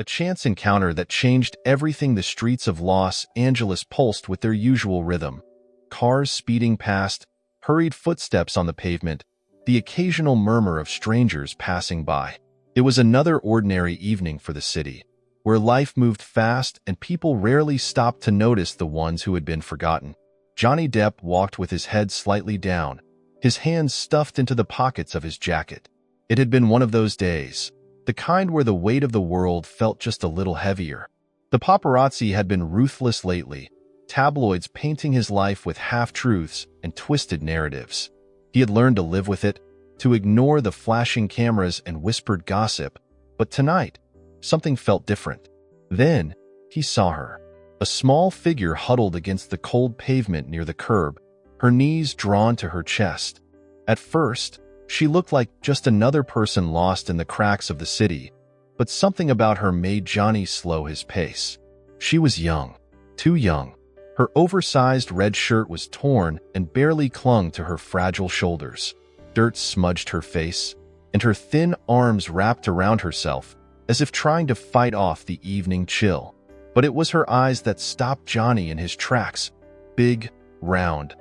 A chance encounter that changed everything. The streets of Los Angeles pulsed with their usual rhythm. Cars speeding past, hurried footsteps on the pavement, the occasional murmur of strangers passing by. It was another ordinary evening for the city, where life moved fast and people rarely stopped to notice the ones who had been forgotten. Johnny Depp walked with his head slightly down, his hands stuffed into the pockets of his jacket. It had been one of those days, the kind where the weight of the world felt just a little heavier. The paparazzi had been ruthless lately, tabloids painting his life with half-truths and twisted narratives. He had learned to live with it, to ignore the flashing cameras and whispered gossip, but tonight, something felt different. Then, he saw her, a small figure huddled against the cold pavement near the curb, her knees drawn to her chest. At first, she looked like just another person lost in the cracks of the city, but something about her made Johnny slow his pace. She was young, too young. Her oversized red shirt was torn and barely clung to her fragile shoulders. Dirt smudged her face, and her thin arms wrapped around herself, as if trying to fight off the evening chill. But it was her eyes that stopped Johnny in his tracks, big, round,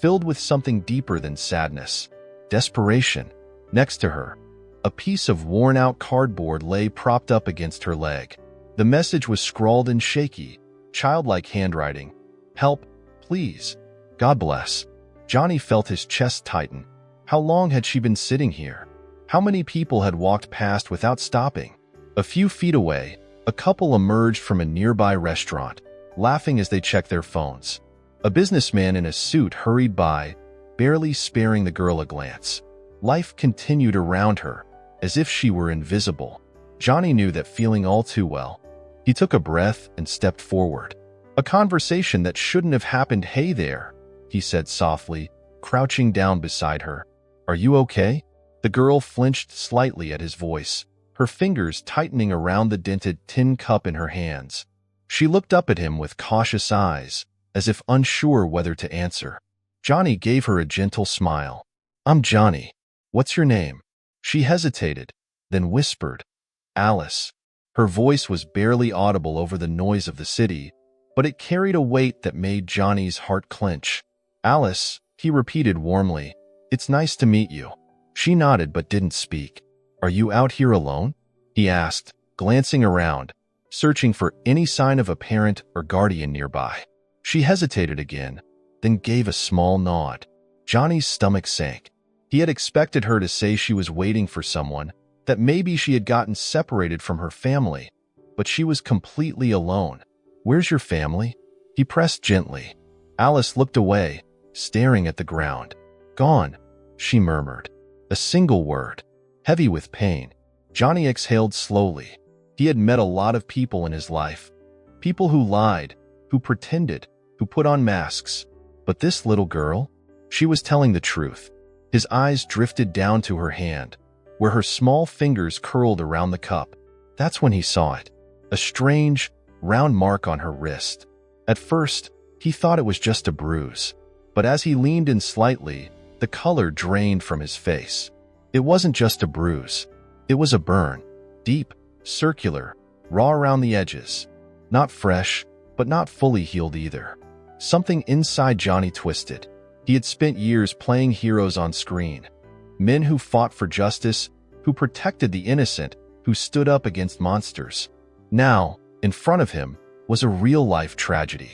filled with something deeper than sadness, desperation. Next to her, a piece of worn-out cardboard lay propped up against her leg. The message was scrawled in shaky, childlike handwriting. "Help, please. God bless." Johnny felt his chest tighten. How long had she been sitting here? How many people had walked past without stopping? A few feet away, a couple emerged from a nearby restaurant, laughing as they checked their phones. A businessman in a suit hurried by, barely sparing the girl a glance. Life continued around her, as if she were invisible. Johnny knew that feeling all too well. He took a breath and stepped forward. "A conversation that shouldn't have happened." "Hey there," he said softly, crouching down beside her. "Are you okay?" The girl flinched slightly at his voice, her fingers tightening around the dented tin cup in her hands. She looked up at him with cautious eyes, as if unsure whether to answer. Johnny gave her a gentle smile. "I'm Johnny. What's your name?" She hesitated, then whispered, "Alice." Her voice was barely audible over the noise of the city, but it carried a weight that made Johnny's heart clench. "Alice," he repeated warmly. "It's nice to meet you." She nodded but didn't speak. "Are you out here alone?" he asked, glancing around, searching for any sign of a parent or guardian nearby. She hesitated again, then gave a small nod. Johnny's stomach sank. He had expected her to say she was waiting for someone, that maybe she had gotten separated from her family, but she was completely alone. "Where's your family?" he pressed gently. Alice looked away, staring at the ground. "Gone," she murmured. A single word, heavy with pain. Johnny exhaled slowly. He had met a lot of people in his life. People who lied, who pretended, who put on masks. But this little girl? She was telling the truth. His eyes drifted down to her hand, where her small fingers curled around the cup. That's when he saw it. A strange, round mark on her wrist. At first, he thought it was just a bruise. But as he leaned in slightly, the color drained from his face. It wasn't just a bruise. It was a burn. Deep, circular, raw around the edges. Not fresh, but not fully healed either. Something inside Johnny twisted. He had spent years playing heroes on screen. Men who fought for justice, who protected the innocent, who stood up against monsters. Now, in front of him, was a real-life tragedy.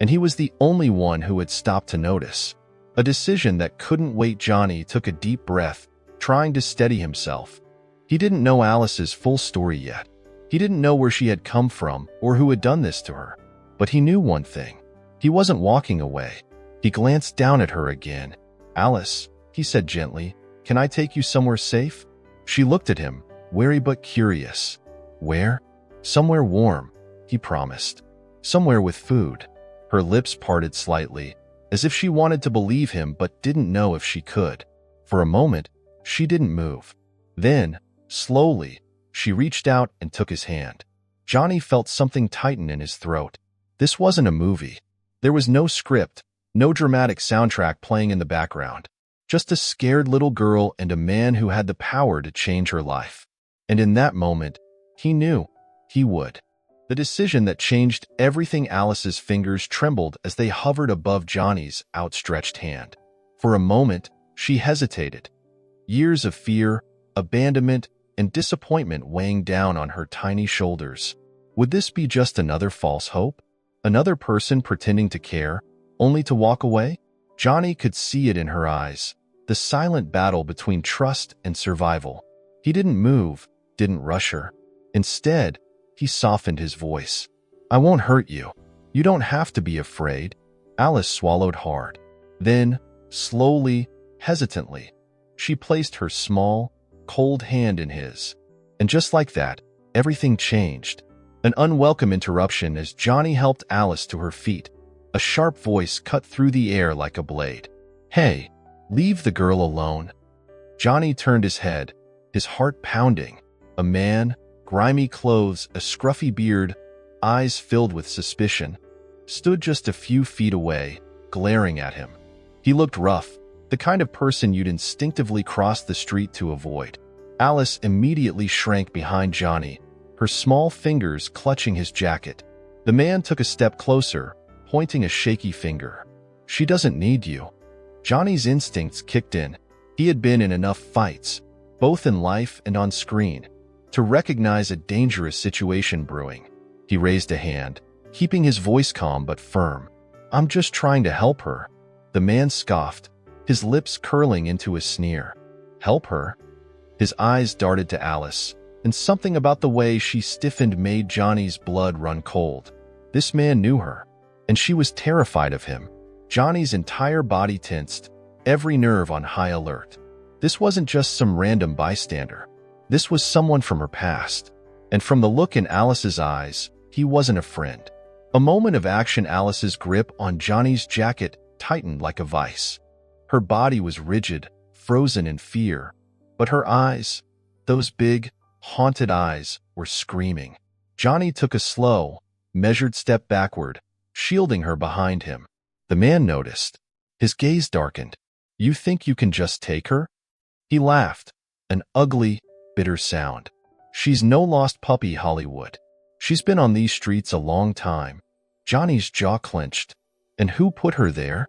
And he was the only one who had stopped to notice. A decision that couldn't wait. Johnny took a deep breath, trying to steady himself. He didn't know Alice's full story yet. He didn't know where she had come from or who had done this to her. But he knew one thing. He wasn't walking away. He glanced down at her again. "Alice," he said gently, "can I take you somewhere safe?" She looked at him, wary but curious. "Where?" "Somewhere warm," he promised. "Somewhere with food." Her lips parted slightly, as if she wanted to believe him but didn't know if she could. For a moment, she didn't move. Then, slowly, she reached out and took his hand. Johnny felt something tighten in his throat. This wasn't a movie. There was no script, no dramatic soundtrack playing in the background. Just a scared little girl and a man who had the power to change her life. And in that moment, he knew. He would. The decision that changed everything. Alice's fingers trembled as they hovered above Johnny's outstretched hand. For a moment, she hesitated. Years of fear, abandonment, and disappointment weighing down on her tiny shoulders. Would this be just another false hope? Another person pretending to care, only to walk away? Johnny could see it in her eyes, the silent battle between trust and survival. He didn't move, didn't rush her. Instead, he softened his voice. "I won't hurt you. You don't have to be afraid." Alice swallowed hard. Then, slowly, hesitantly, she placed her small, cold hand in his. And just like that, everything changed. An unwelcome interruption as Johnny helped Alice to her feet. A sharp voice cut through the air like a blade. "Hey, leave the girl alone." Johnny turned his head, his heart pounding. A man, grimy clothes, a scruffy beard, eyes filled with suspicion, stood just a few feet away, glaring at him. He looked rough, the kind of person you'd instinctively cross the street to avoid. Alice immediately shrank behind Johnny, her small fingers clutching his jacket. The man took a step closer, pointing a shaky finger. "She doesn't need you." Johnny's instincts kicked in. He had been in enough fights, both in life and on screen, to recognize a dangerous situation brewing. He raised a hand, keeping his voice calm but firm. "I'm just trying to help her." The man scoffed, his lips curling into a sneer. "Help her?" His eyes darted to Alice, and something about the way she stiffened made Johnny's blood run cold. This man knew her, and she was terrified of him. Johnny's entire body tensed, every nerve on high alert. This wasn't just some random bystander. This was someone from her past. And from the look in Alice's eyes, he wasn't a friend. A moment of action. Alice's grip on Johnny's jacket tightened like a vice. Her body was rigid, frozen in fear. But her eyes, those big, haunted eyes, were screaming. Johnny took a slow, measured step backward, shielding her behind him. The man noticed. His gaze darkened. "You think you can just take her?" He laughed, an ugly, bitter sound. "She's no lost puppy, Hollywood. She's been on these streets a long time." Johnny's jaw clenched. "And who put her there?"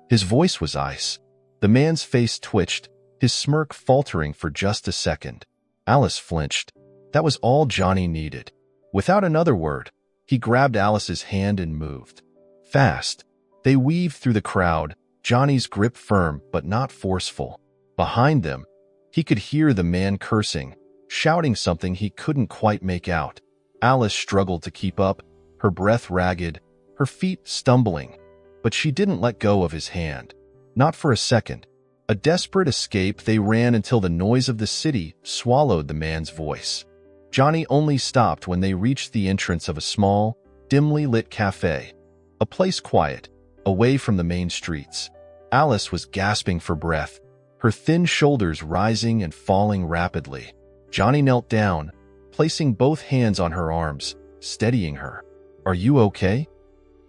His voice was ice. The man's face twitched, his smirk faltering for just a second. Alice flinched. That was all Johnny needed. Without another word, he grabbed Alice's hand and moved. Fast. They weaved through the crowd, Johnny's grip firm but not forceful. Behind them, he could hear the man cursing, shouting something he couldn't quite make out. Alice struggled to keep up, her breath ragged, her feet stumbling. But she didn't let go of his hand. Not for a second. A desperate escape, they ran until the noise of the city swallowed the man's voice. Johnny only stopped when they reached the entrance of a small, dimly lit cafe. A place quiet, away from the main streets. Alice was gasping for breath, her thin shoulders rising and falling rapidly. Johnny knelt down, placing both hands on her arms, steadying her. "Are you okay?"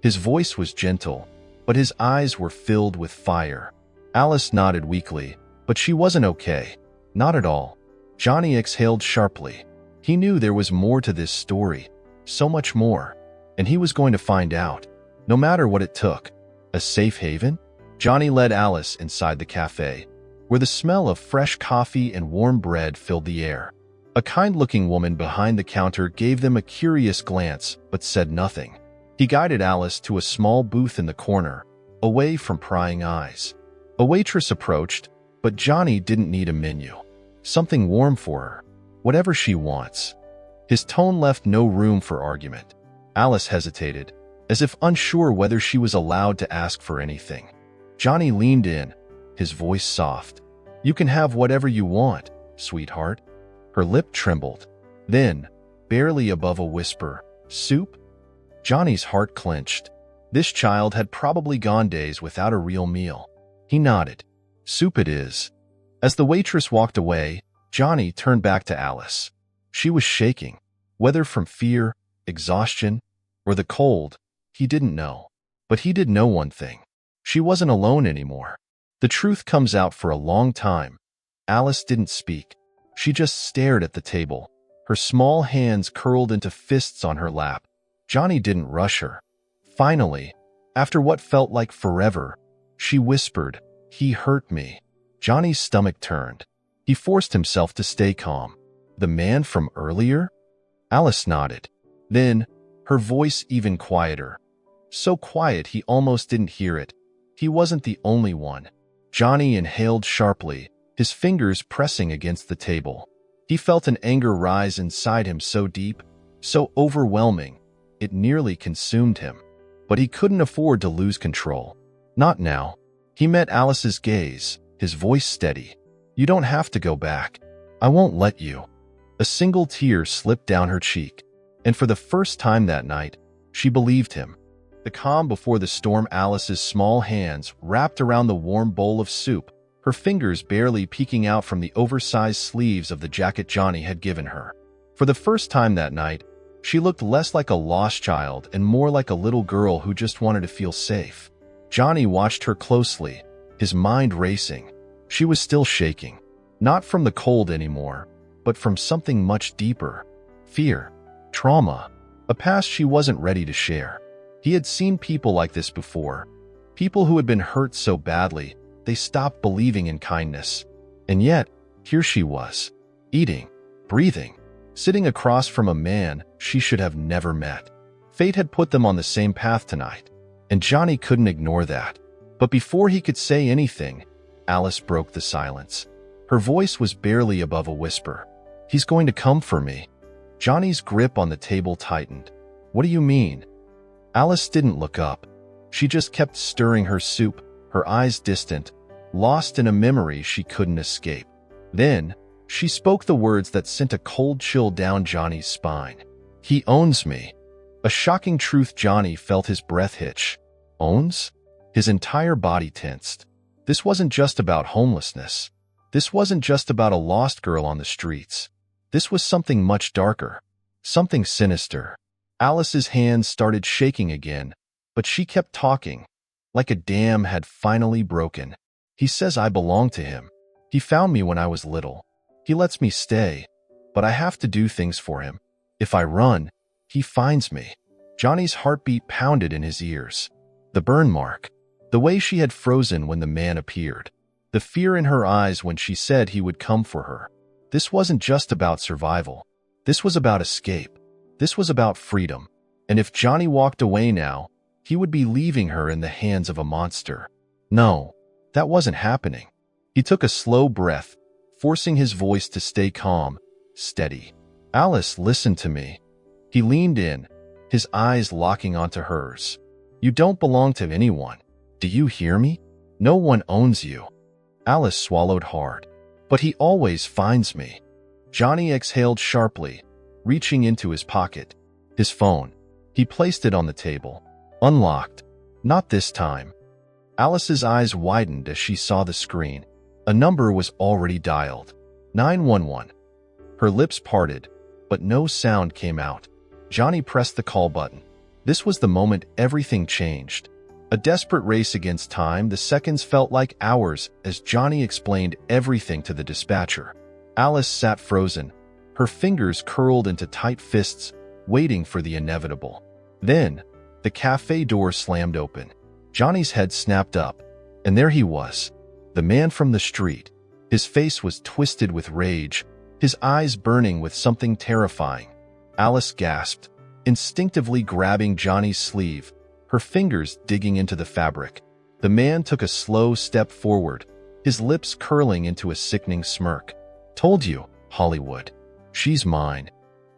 His voice was gentle, but his eyes were filled with fire. Alice nodded weakly, but she wasn't okay. Not at all. Johnny exhaled sharply. He knew there was more to this story, so much more, and he was going to find out, no matter what it took. A safe haven? Johnny led Alice inside the cafe, where the smell of fresh coffee and warm bread filled the air. A kind-looking woman behind the counter gave them a curious glance, but said nothing. He guided Alice to a small booth in the corner, away from prying eyes. A waitress approached, but Johnny didn't need a menu. Something warm for her. Whatever she wants. His tone left no room for argument. Alice hesitated, as if unsure whether she was allowed to ask for anything. Johnny leaned in, his voice soft. "You can have whatever you want, sweetheart." Her lip trembled. Then, barely above a whisper, "Soup?" Johnny's heart clenched. This child had probably gone days without a real meal. He nodded. "Soup it is." As the waitress walked away, Johnny turned back to Alice. She was shaking, whether from fear, exhaustion, or the cold, he didn't know. But he did know one thing. She wasn't alone anymore. The truth comes out for a long time. Alice didn't speak. She just stared at the table, her Her small hands curled into fists on her lap. Johnny didn't rush her. Finally, after what felt like forever, she whispered, "He hurt me." Johnny's stomach turned. He forced himself to stay calm. "The man from earlier?" Alice nodded. Then, her voice even quieter. So quiet he almost didn't hear it. He wasn't the only one. Johnny inhaled sharply, his fingers pressing against the table. He felt an anger rise inside him so deep, so overwhelming, it nearly consumed him. But he couldn't afford to lose control. Not now. He met Alice's gaze, his voice steady. "You don't have to go back. I won't let you." A single tear slipped down her cheek, and for the first time that night, she believed him. The calm before the storm. Alice's small hands wrapped around the warm bowl of soup, her fingers barely peeking out from the oversized sleeves of the jacket Johnny had given her. For the first time that night, she looked less like a lost child and more like a little girl who just wanted to feel safe. Johnny watched her closely, his mind racing. She was still shaking, not from the cold anymore, but from something much deeper. Fear, trauma, a past she wasn't ready to share. He had seen people like this before, people who had been hurt so badly they stopped believing in kindness. And yet, here she was, eating, breathing, sitting across from a man she should have never met. Fate had put them on the same path tonight, and Johnny couldn't ignore that. But before he could say anything, Alice broke the silence. Her voice was barely above a whisper. "He's going to come for me." Johnny's grip on the table tightened. "What do you mean?" Alice didn't look up. She just kept stirring her soup, her eyes distant, lost in a memory she couldn't escape. Then, she spoke the words that sent a cold chill down Johnny's spine. "He owns me." A shocking truth. Johnny felt his breath hitch. Owns? His entire body tensed. This wasn't just about homelessness. This wasn't just about a lost girl on the streets. This was something much darker, something sinister. Alice's hands started shaking again, but she kept talking, like a dam had finally broken. "He says I belong to him. He found me when I was little. He lets me stay, but I have to do things for him. If I run, he finds me." Johnny's heartbeat pounded in his ears. The burn mark, the way she had frozen when the man appeared, the fear in her eyes when she said he would come for her. This wasn't just about survival. This was about escape. This was about freedom. And if Johnny walked away now, he would be leaving her in the hands of a monster. No, that wasn't happening. He took a slow breath, forcing his voice to stay calm, steady. "Alice, listen to me." He leaned in, his eyes locking onto hers. "You don't belong to anyone. Do you hear me? No one owns you." Alice swallowed hard. "But he always finds me." Johnny exhaled sharply, reaching into his pocket. His phone. He placed it on the table. Unlocked. Not this time. Alice's eyes widened as she saw the screen. A number was already dialed. 911. Her lips parted, but no sound came out. Johnny pressed the call button. This was the moment everything changed. A desperate race against time. The seconds felt like hours as Johnny explained everything to the dispatcher. Alice sat frozen, her fingers curled into tight fists, waiting for the inevitable. Then, the cafe door slammed open. Johnny's head snapped up, and there he was, the man from the street. His face was twisted with rage, his eyes burning with something terrifying. Alice gasped, instinctively grabbing Johnny's sleeve, her fingers digging into the fabric. The man took a slow step forward, his lips curling into a sickening smirk. "Told you, Hollywood. She's mine."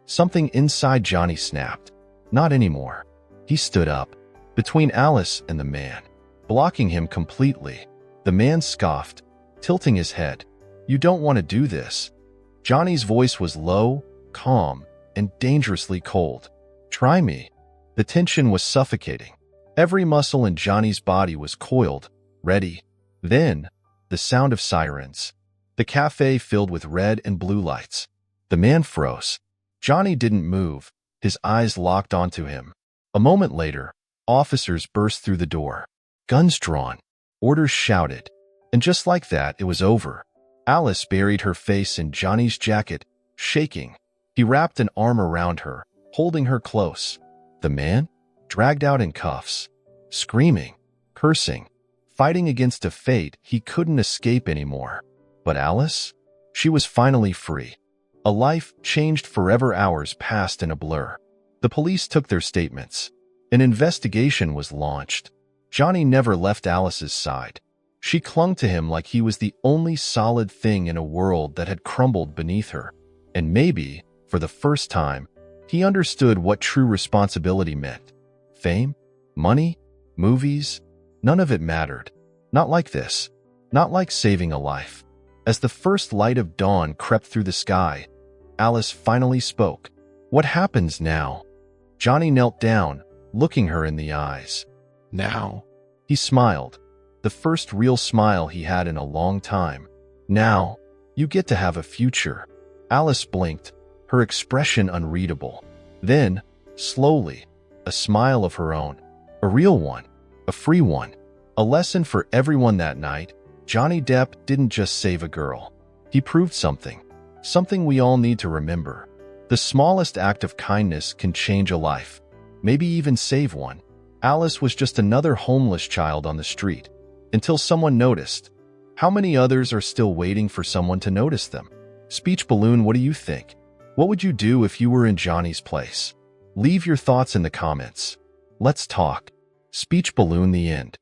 Something inside Johnny snapped. Not anymore. He stood up, between Alice and the man, blocking him completely. The man scoffed, tilting his head. "You don't want to do this." Johnny's voice was low, calm, and dangerously cold. "Try me." The tension was suffocating. Every muscle in Johnny's body was coiled, ready. Then, the sound of sirens. The cafe filled with red and blue lights. The man froze. Johnny didn't move, his eyes locked onto him. A moment later, officers burst through the door. Guns drawn. Orders shouted. And just like that, it was over. Alice buried her face in Johnny's jacket, shaking, He wrapped an arm around her, holding her close. The man, dragged out in cuffs, screaming, cursing, fighting against a fate he couldn't escape anymore. But Alice? She was finally free. A life changed forever. Hours passed in a blur. The police took their statements. An investigation was launched. Johnny never left Alice's side. She clung to him like he was the only solid thing in a world that had crumbled beneath her. And maybe, for the first time, he understood what true responsibility meant. Fame? Money? Movies? None of it mattered. Not like this. Not like saving a life. As the first light of dawn crept through the sky, Alice finally spoke. What happens now? Johnny knelt down, looking her in the eyes. Now? He smiled, the first real smile he had in a long time. Now, you get to have a future. Alice blinked, her expression unreadable. Then, slowly, a smile of her own. A real one. A free one. A lesson for everyone that night. Johnny Depp didn't just save a girl. He proved something. Something we all need to remember. The smallest act of kindness can change a life. Maybe even save one. Alice was just another homeless child on the street. Until someone noticed. How many others are still waiting for someone to notice them? Speech Balloon, what do you think? What would you do if you were in Johnny's place? Leave your thoughts in the comments. Let's talk. Speech Balloon, the end.